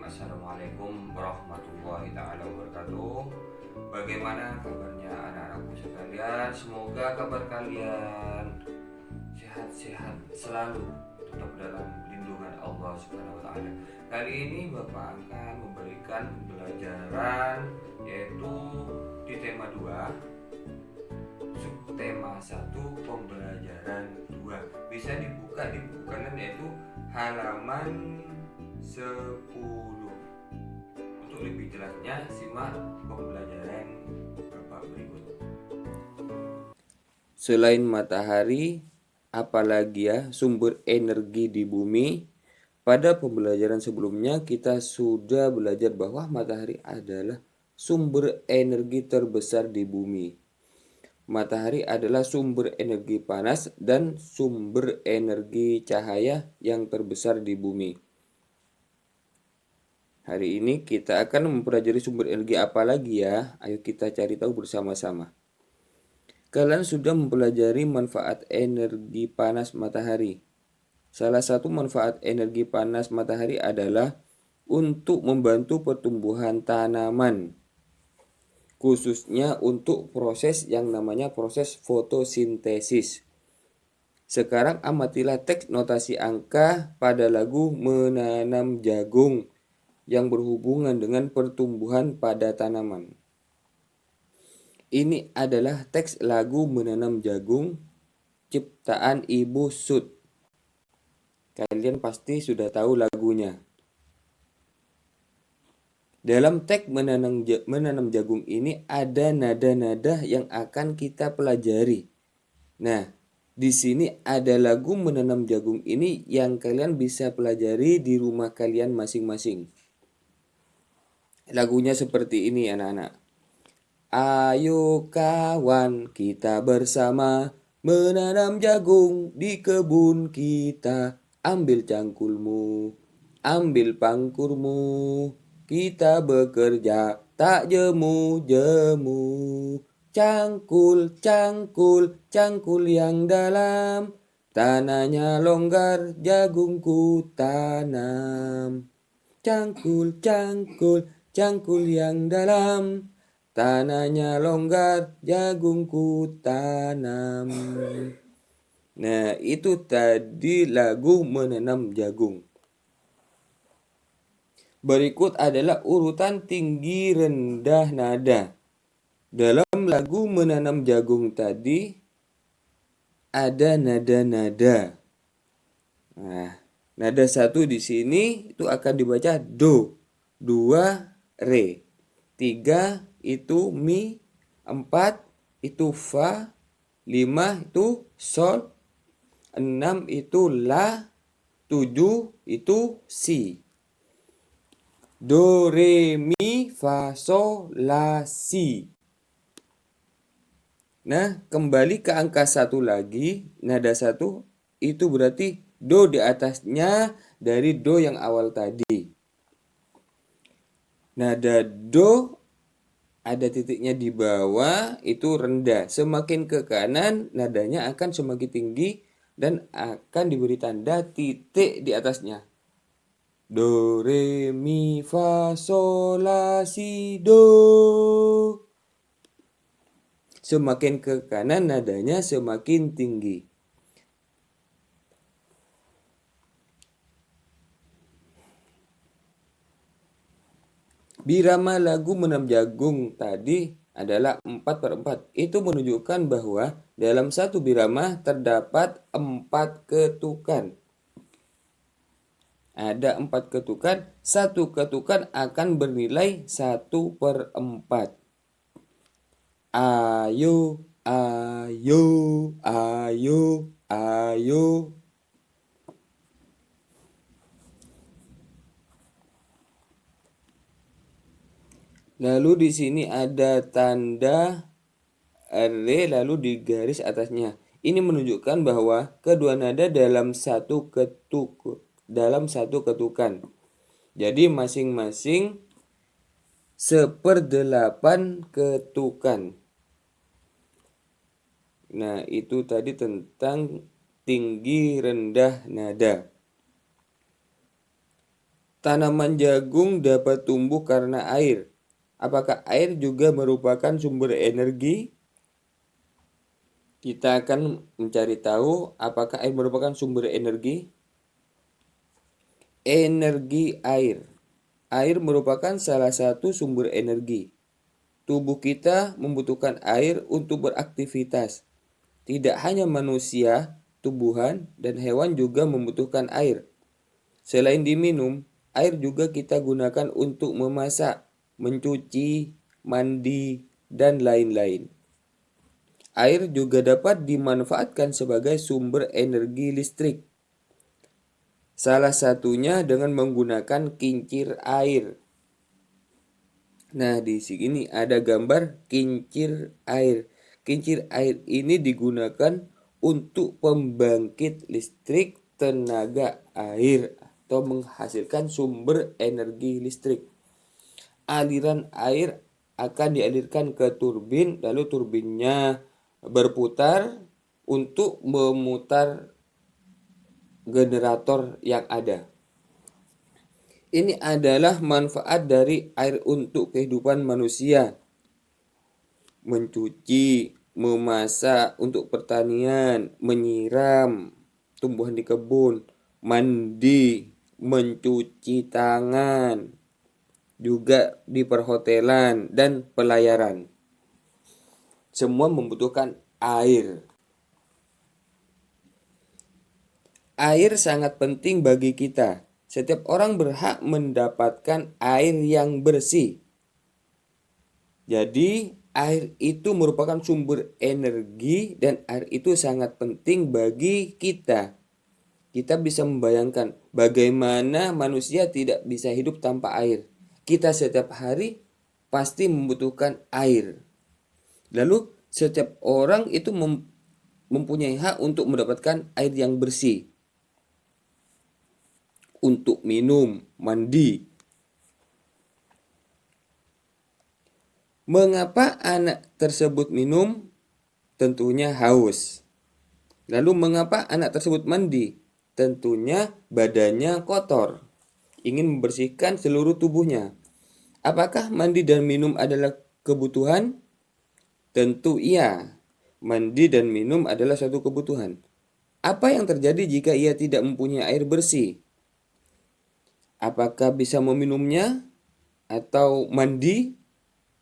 Assalamualaikum warahmatullahi taala wabarakatuh. Bagaimana kabarnya anak-anakku sekalian? Semoga kabar kalian sehat-sehat selalu, tetap dalam lindungan Allah Subhanahu wa taala. Kali ini Bapak akan memberikan pembelajaran yaitu di tema 2, subtema 1, pembelajaran 2. Bisa dibuka di buku kalian yaitu halaman 10. Untuk lebih jelasnya simak pembelajaran Bapak berikut. Selain matahari, apalagi ya sumber energi di bumi? Pada pembelajaran sebelumnya kita sudah belajar bahwa matahari adalah sumber energi terbesar di bumi. Matahari adalah sumber energi panas dan sumber energi cahaya yang terbesar di bumi. Hari ini kita akan mempelajari sumber energi apa lagi ya? Ayo kita cari tahu bersama-sama. Kalian sudah mempelajari manfaat energi panas matahari. Salah satu manfaat energi panas matahari adalah untuk membantu pertumbuhan tanaman, khususnya untuk proses yang namanya proses fotosintesis. Sekarang amatilah teks notasi angka pada lagu Menanam Jagung yang berhubungan dengan pertumbuhan pada tanaman. Ini adalah teks lagu Menanam Jagung ciptaan Ibu Sud. Kalian pasti sudah tahu lagunya. Dalam teks menanam jagung ini ada nada-nada yang akan kita pelajari. Nah, di sini ada lagu Menanam Jagung ini yang kalian bisa pelajari di rumah kalian masing-masing. Lagunya seperti ini anak-anak. Ayo kawan kita bersama menanam jagung di kebun kita. Ambil cangkulmu, ambil pangkurmu, kita bekerja tak jemu-jemu. Cangkul, cangkul, cangkul yang dalam, tanahnya longgar, jagungku tanam. Cangkul, cangkul, cangkul yang dalam, tanahnya longgar, jagungku tanam. Nah, itu tadi lagu Menanam Jagung. Berikut adalah urutan tinggi rendah nada. Dalam lagu Menanam Jagung tadi ada nada-nada. Nah, nada 1 di sini itu akan dibaca do, 2 re, 3 itu mi, 4 itu fa, 5 itu sol, 6 itu la, 7 itu si. Do, re, mi, fa, sol, la, si. Nah, kembali ke angka 1 lagi, nada 1 itu berarti do di atasnya dari do yang awal tadi. Nada do ada titiknya di bawah itu rendah. Semakin ke kanan nadanya akan semakin tinggi dan akan diberi tanda titik di atasnya. Do, re, mi, fa, sol, la, si, do. Semakin ke kanan nadanya semakin tinggi. Birama lagu Menanam Jagung tadi adalah 4/4. Itu menunjukkan bahwa dalam satu birama terdapat 4 ketukan. Ada 4 ketukan, satu ketukan akan bernilai 1/4. Ayo, ayo, ayo, ayo. Lalu di sini ada tanda R lalu di garis atasnya. Ini menunjukkan bahwa kedua nada dalam satu ketukan. Jadi masing-masing 1/8 ketukan. Nah, itu tadi tentang tinggi rendah nada. Tanaman jagung dapat tumbuh karena air. Apakah air juga merupakan sumber energi? Kita akan mencari tahu apakah air merupakan sumber energi. Energi air. Air merupakan salah satu sumber energi. Tubuh kita membutuhkan air untuk beraktivitas. Tidak hanya manusia, tumbuhan, dan hewan juga membutuhkan air. Selain diminum, air juga kita gunakan untuk memasak, mencuci, mandi, dan lain-lain. Air juga dapat dimanfaatkan sebagai sumber energi listrik. Salah satunya dengan menggunakan kincir air. Nah, di sini ada gambar kincir air. Kincir air ini digunakan untuk pembangkit listrik tenaga air atau menghasilkan sumber energi listrik. Aliran air akan dialirkan ke turbin, lalu turbinnya berputar untuk memutar generator yang ada. Ini adalah manfaat dari air untuk kehidupan manusia. Mencuci, memasak untuk pertanian, menyiram tumbuhan di kebun, mandi, mencuci tangan, juga di perhotelan dan pelayaran. Semua membutuhkan air. Air sangat penting bagi kita. Setiap orang berhak mendapatkan air yang bersih. Jadi, air itu merupakan sumber energi dan air itu sangat penting bagi kita. Kita bisa membayangkan bagaimana manusia tidak bisa hidup tanpa air. Kita setiap hari pasti membutuhkan air. Lalu, setiap orang itu mempunyai hak untuk mendapatkan air yang bersih. Untuk minum, mandi. Mengapa anak tersebut minum? Tentunya haus. Lalu mengapa anak tersebut mandi? Tentunya badannya kotor. Ingin membersihkan seluruh tubuhnya. Apakah mandi dan minum adalah kebutuhan? Tentu iya. Mandi dan minum adalah suatu kebutuhan. Apa yang terjadi jika ia tidak mempunyai air bersih? Apakah bisa meminumnya atau mandi?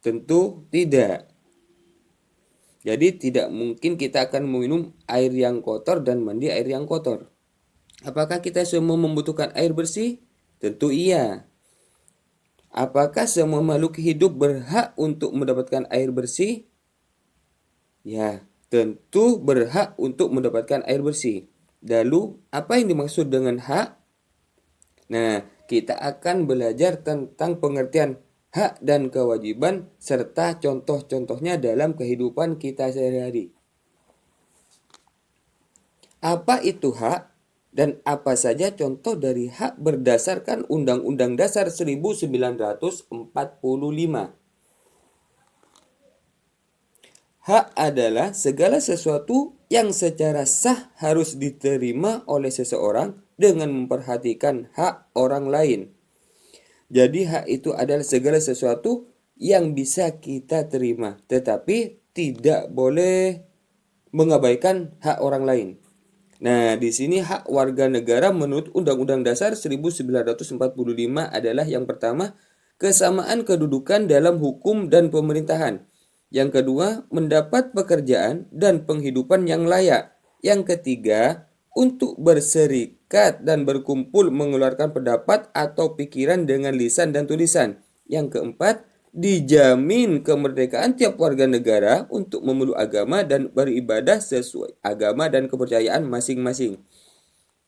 Tentu tidak. Jadi tidak mungkin kita akan meminum air yang kotor dan mandi air yang kotor. Apakah kita semua membutuhkan air bersih? Tentu iya. Apakah semua makhluk hidup berhak untuk mendapatkan air bersih? Ya, tentu berhak untuk mendapatkan air bersih. Lalu, apa yang dimaksud dengan hak? Nah, kita akan belajar tentang pengertian hak dan kewajiban serta contoh-contohnya dalam kehidupan kita sehari-hari. Apa itu hak dan apa saja contoh dari hak berdasarkan Undang-Undang Dasar 1945? Hak adalah segala sesuatu yang secara sah harus diterima oleh seseorang dengan memperhatikan hak orang lain. Jadi hak itu adalah segala sesuatu yang bisa kita terima, tetapi tidak boleh mengabaikan hak orang lain. Nah, di sini hak warga negara menurut Undang-Undang Dasar 1945 adalah yang pertama, kesamaan kedudukan dalam hukum dan pemerintahan. Yang kedua, mendapat pekerjaan dan penghidupan yang layak. Yang ketiga, untuk berserikat dan berkumpul mengeluarkan pendapat atau pikiran dengan lisan dan tulisan. Yang keempat, dijamin kemerdekaan tiap warga negara untuk memeluk agama dan beribadah sesuai agama dan kepercayaan masing-masing.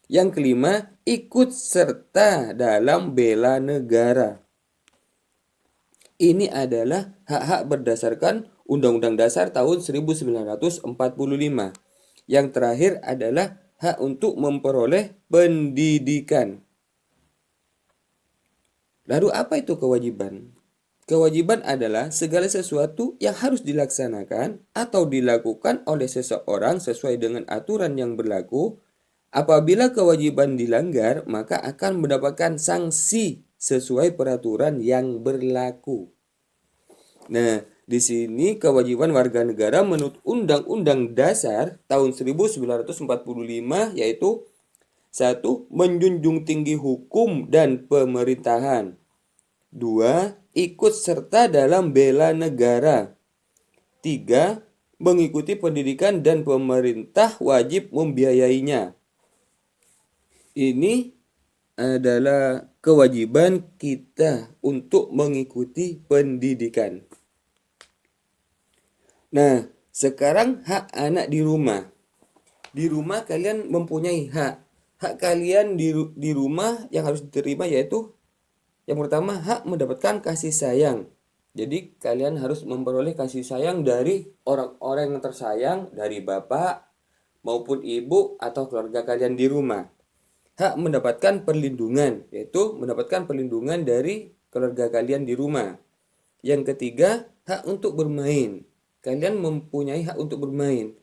Yang kelima, ikut serta dalam bela negara. Ini adalah hak-hak berdasarkan Undang-Undang Dasar tahun 1945. Yang terakhir adalah hak untuk memperoleh pendidikan. Lalu apa itu kewajiban? Kewajiban adalah segala sesuatu yang harus dilaksanakan atau dilakukan oleh seseorang sesuai dengan aturan yang berlaku. Apabila kewajiban dilanggar, maka akan mendapatkan sanksi sesuai peraturan yang berlaku. Nah, di sini kewajiban warga negara menurut Undang-Undang Dasar tahun 1945 yaitu 1. Menjunjung tinggi hukum dan pemerintahan. 2. Ikut serta dalam bela negara. 3. Mengikuti pendidikan dan pemerintah wajib membiayainya. Ini adalah kewajiban kita untuk mengikuti pendidikan. Nah, sekarang hak anak di rumah. Di rumah kalian mempunyai hak. Hak kalian di rumah yang harus diterima yaitu yang pertama hak mendapatkan kasih sayang. Jadi kalian harus memperoleh kasih sayang dari orang-orang yang tersayang, dari bapak maupun ibu atau keluarga kalian di rumah. Hak mendapatkan perlindungan, yaitu mendapatkan perlindungan dari keluarga kalian di rumah. Yang ketiga, hak untuk bermain. Kalian mempunyai hak untuk bermain.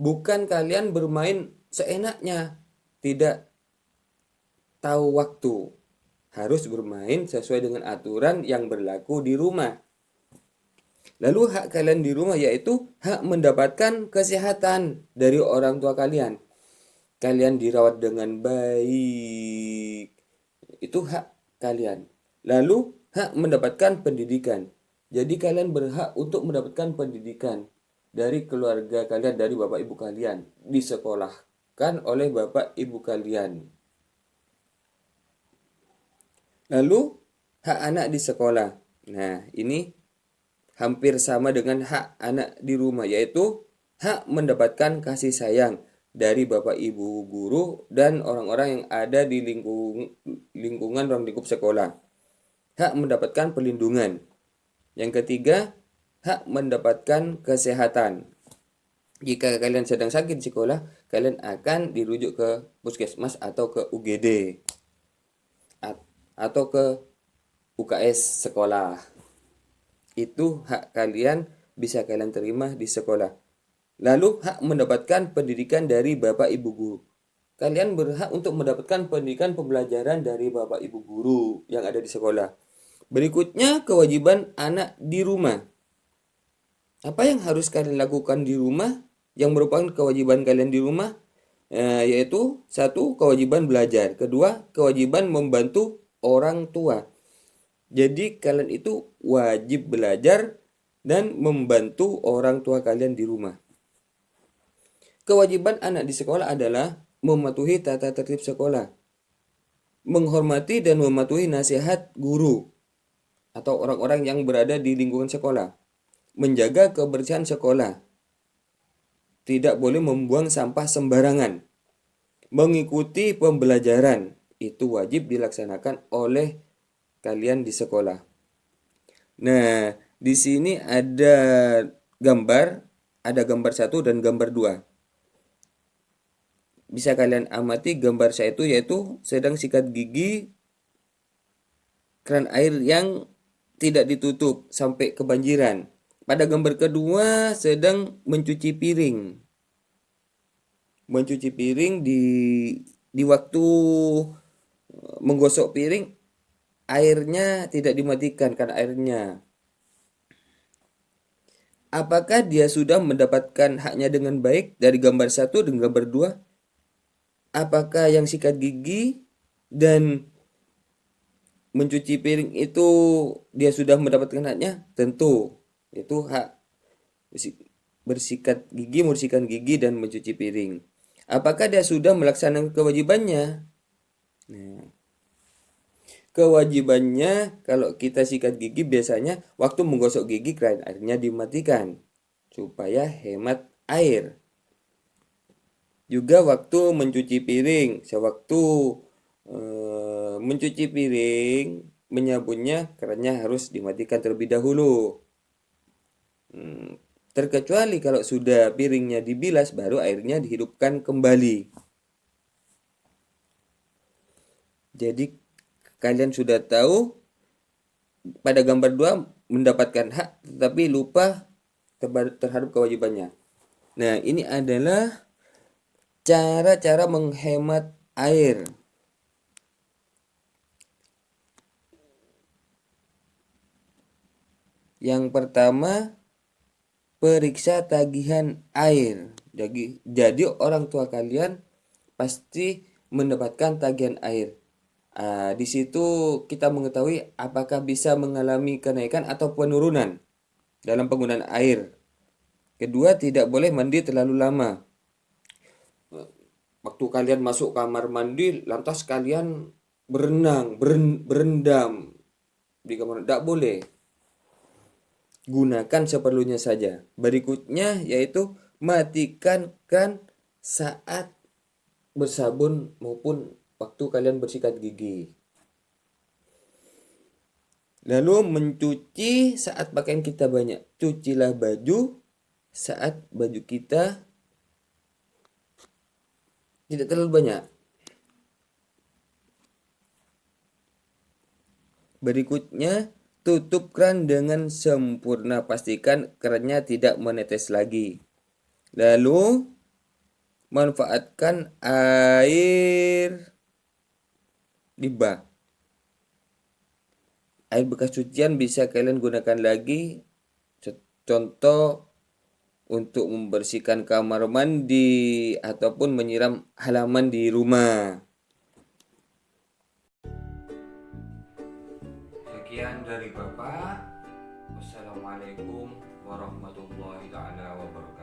Bukan kalian bermain seenaknya, tidak tahu waktu. Harus bermain sesuai dengan aturan yang berlaku di rumah. Lalu hak kalian di rumah yaitu hak mendapatkan kesehatan dari orang tua kalian. Kalian dirawat dengan baik. Itu hak kalian. Lalu hak mendapatkan pendidikan. Jadi kalian berhak untuk mendapatkan pendidikan dari keluarga kalian, dari bapak ibu kalian. Disekolahkan oleh bapak ibu kalian. Lalu hak anak di sekolah. Nah, ini hampir sama dengan hak anak di rumah, yaitu hak mendapatkan kasih sayang dari bapak ibu guru dan orang-orang yang ada di lingkungan ruang lingkup sekolah. Hak mendapatkan perlindungan. Yang ketiga, hak mendapatkan kesehatan. Jika kalian sedang sakit di sekolah, kalian akan dirujuk ke puskesmas atau ke UGD atau ke UKS sekolah. Itu hak kalian, bisa kalian terima di sekolah. Lalu hak mendapatkan pendidikan dari bapak ibu guru. Kalian berhak untuk mendapatkan pendidikan pembelajaran dari bapak ibu guru yang ada di sekolah. Berikutnya kewajiban anak di rumah. Apa yang harus kalian lakukan di rumah yang merupakan kewajiban kalian di rumah? Yaitu 1. Kewajiban belajar. 2. Kewajiban membantu orang tua. Jadi kalian itu wajib belajar dan membantu orang tua kalian di rumah. Kewajiban anak di sekolah adalah mematuhi tata tertib sekolah, menghormati dan mematuhi nasihat guru atau orang-orang yang berada di lingkungan sekolah, menjaga kebersihan sekolah, tidak boleh membuang sampah sembarangan, mengikuti pembelajaran, itu wajib dilaksanakan oleh kalian di sekolah. Nah, di sini ada gambar 1 dan gambar 2. Bisa kalian amati gambar 1 yaitu sedang sikat gigi, keran air yang tidak ditutup sampai kebanjiran. Pada gambar kedua sedang mencuci piring. Mencuci piring di waktu menggosok piring, airnya tidak dimatikan karena airnya. Apakah dia sudah mendapatkan haknya dengan baik dari gambar 1 dan gambar 2? Apakah yang sikat gigi dan mencuci piring itu dia sudah mendapatkan haknya? Tentu. Itu hak membersihkan gigi dan mencuci piring. Apakah dia sudah melaksanakan kewajibannya? Nah, kewajibannya kalau kita sikat gigi biasanya waktu menggosok gigi keran airnya dimatikan supaya hemat air. Juga waktu mencuci piring, sewaktu mencuci piring, menyabunnya kerannya harus dimatikan terlebih dahulu. Terkecuali kalau sudah piringnya dibilas baru airnya dihidupkan kembali. Jadi kalian sudah tahu pada gambar 2 mendapatkan hak tetapi lupa terhadap kewajibannya. Nah, ini adalah cara-cara menghemat air. Yang pertama, periksa tagihan air. Jadi orang tua kalian pasti mendapatkan tagihan air. Di situ kita mengetahui apakah bisa mengalami kenaikan atau penurunan dalam penggunaan air. Kedua, tidak boleh mandi terlalu lama. Waktu kalian masuk kamar mandi, lantas kalian berenang, berendam di kamar, tidak boleh. Gunakan seperlunya saja. Berikutnya yaitu matikan keran saat bersabun maupun waktu kalian bersikat gigi. Lalu mencuci saat pakaian kita banyak. Cucilah baju saat baju kita tidak terlalu banyak. Berikutnya, tutup keran dengan sempurna. Pastikan kerannya tidak menetes lagi. Lalu, manfaatkan air limbah. Air bekas cucian bisa kalian gunakan lagi. Contoh, untuk membersihkan kamar mandi ataupun menyiram halaman di rumah. Sekian dari Bapak. Wassalamualaikum warahmatullahi taala wabarakatuh.